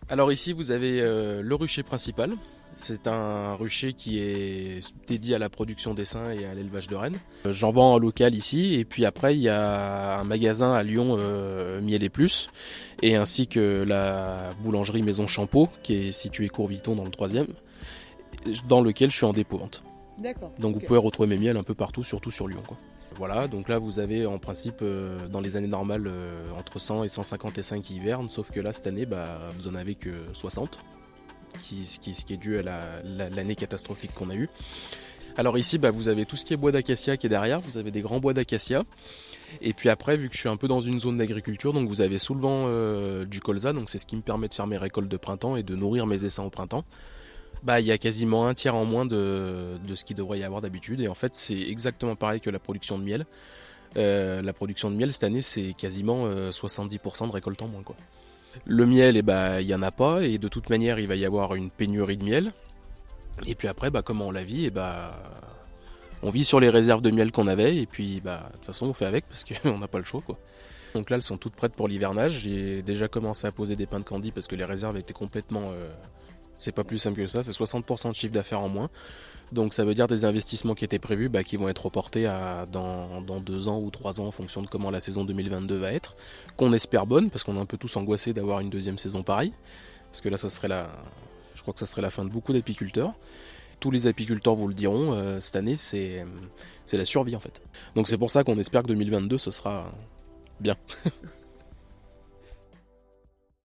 Alors ici, vous avez le rucher principal. C'est un rucher qui est dédié à la production d'essaims et à l'élevage de rennes. J'en vends en local ici, et puis après il y a un magasin à Lyon, Miel et Plus, et ainsi que la boulangerie Maison Champeau, qui est située Courviton dans le 3e, dans lequel je suis en dépôt-vente. D'accord. Donc vous Ok. pouvez retrouver mes miels un peu partout, surtout sur Lyon, quoi. Voilà, donc là vous avez en principe dans les années normales entre 100 et 150 essaims qui hivernent, sauf que là cette année vous en avez que 60, ce qui est dû à l'année catastrophique qu'on a eue. Alors ici vous avez tout ce qui est bois d'acacia qui est derrière, vous avez des grands bois d'acacia, et puis après vu que je suis un peu dans une zone d'agriculture, donc vous avez sous le vent du colza, donc c'est ce qui me permet de faire mes récoltes de printemps et de nourrir mes essaims au printemps. Il y a quasiment un tiers en moins de ce qu'il devrait y avoir d'habitude. Et en fait, c'est exactement pareil que la production de miel. La production de miel, cette année, c'est quasiment 70% de récolte en moins, quoi. Le miel, il n'y en a pas. Et de toute manière, il va y avoir une pénurie de miel. Et puis après, comme on la vit, on vit sur les réserves de miel qu'on avait. Et puis, de toute façon, on fait avec parce qu'on n'a pas le choix, quoi. Donc là, elles sont toutes prêtes pour l'hivernage. J'ai déjà commencé à poser des pains de candy parce que les réserves étaient complètement... c'est pas plus simple que ça, c'est 60% de chiffre d'affaires en moins. Donc ça veut dire des investissements qui étaient prévus qui vont être reportés dans 2 ans ou 3 ans en fonction de comment la saison 2022 va être. Qu'on espère bonne, parce qu'on est un peu tous angoissés d'avoir une deuxième saison pareille. Parce que là, je crois que ça serait la fin de beaucoup d'apiculteurs. Tous les apiculteurs vous le diront, cette année, c'est la survie en fait. Donc c'est pour ça qu'on espère que 2022, ce sera bien.